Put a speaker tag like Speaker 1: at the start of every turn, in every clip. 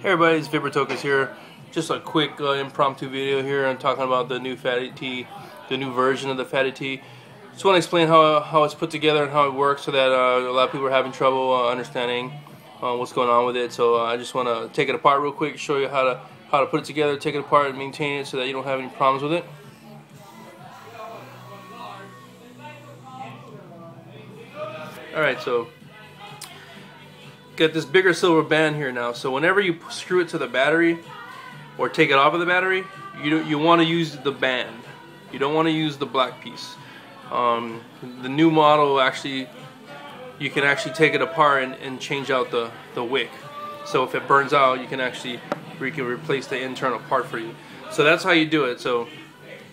Speaker 1: Hey everybody, it's Vapor-Tokers here. Just a quick impromptu video here. I'm talking about the new Fatty Tea, the new version of the Fatty Tea. Just want to explain how it's put together and how it works, so that a lot of people are having trouble understanding what's going on with it. So I just want to take it apart real quick, show you how to put it together, take it apart, and maintain it so that you don't have any problems with it. Alright, so got this bigger silver band here now. So whenever you screw it to the battery or take it off of the battery, you want to use the band. You don't want to use the black piece. The new model, actually, you can actually take it apart and change out the wick. So if it burns out, you can replace the internal part for you. So that's how you do it. So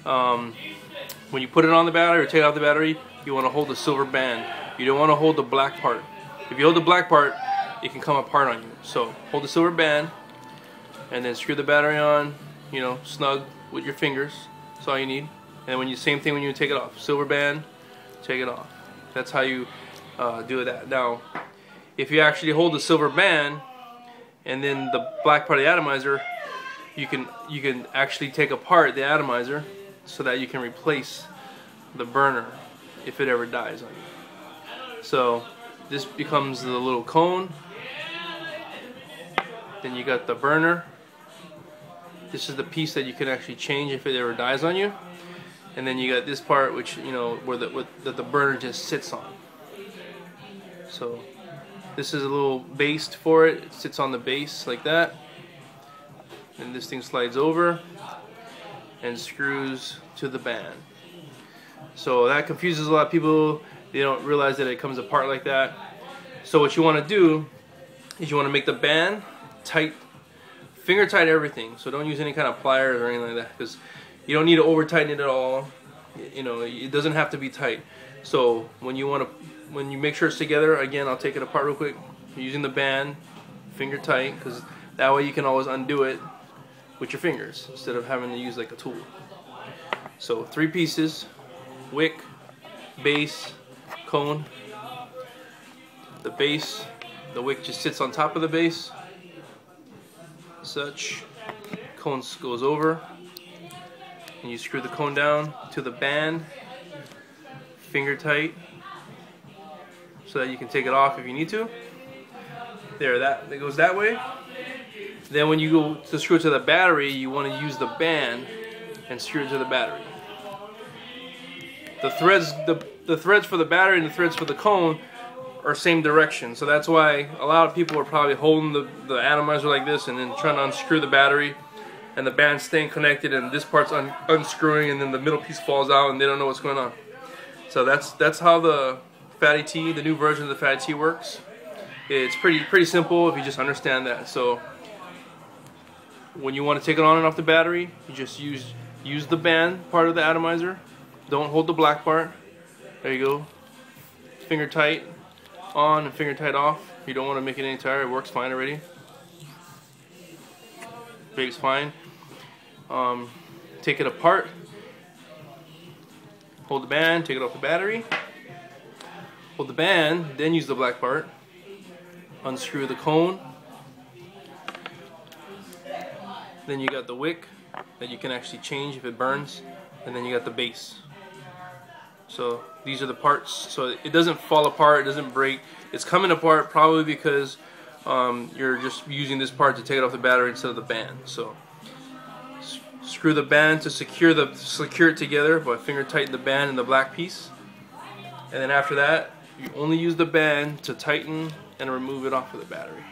Speaker 1: when you put it on the battery or take it off the battery, you want to hold the silver band. You don't want to hold the black part. If you hold the black part, it can come apart on you. So hold the silver band and then screw the battery on, snug with your fingers. That's all you need. And same thing when you take it off. Silver band, take it off. That's how you do that. Now, if you actually hold the silver band and then the black part of the atomizer, you can actually take apart the atomizer so that you can replace the burner if it ever dies on you. So this becomes the little cone. Then you got the burner. This is the piece that you can actually change if it ever dies on you. And then you got this part, which where the burner just sits on. So this is a little base for it. It sits on the base like that. And this thing slides over and screws to the band. So that confuses a lot of people. They don't realize that it comes apart like that. So what you want to do is you want to make the band tight, finger tight everything. So don't use any kind of pliers or anything like that, because you don't need to over tighten it at all. It doesn't have to be tight. So when you make sure it's together, again, I'll take it apart real quick. Using the band, finger tight, because that way you can always undo it with your fingers instead of having to use like a tool. So 3 pieces: wick, base, cone. The base, the wick just sits on top of the base. Such. Cone goes over, and you screw the cone down to the band, finger tight, so that you can take it off if you need to. There, that goes that way. Then when you go to screw it to the battery, you want to use the band and screw it to the battery. The threads for the battery and the threads for the cone are same direction, so that's why a lot of people are probably holding the atomizer like this and then trying to unscrew the battery, and the band's staying connected and this part's unscrewing, and then the middle piece falls out and they don't know what's going on. So that's how the Fatty Tea, the new version of the Fatty Tea, works. It's pretty simple if you just understand that. So when you want to take it on and off the battery, you just use the band part of the atomizer. Don't hold the black part. There you go. Finger tight on and finger tight off. You don't want to make it any tighter. It works fine already. Base's fine. Take it apart. Hold the band. Take it off the battery. Hold the band. Then use the black part. Unscrew the cone. Then you got the wick that you can actually change if it burns. And then you got the base. So these are the parts. So it doesn't fall apart, it doesn't break. It's coming apart probably because you're just using this part to take it off the battery instead of the band. So screw the band to secure it together by finger tighten the band and the black piece. And then after that, you only use the band to tighten and remove it off of the battery.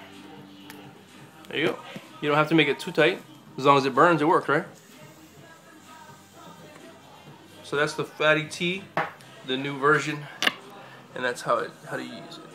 Speaker 1: There you go. You don't have to make it too tight. As long as it burns, it works, right? So that's the Fatty Tea, the new version, and that's how to use it.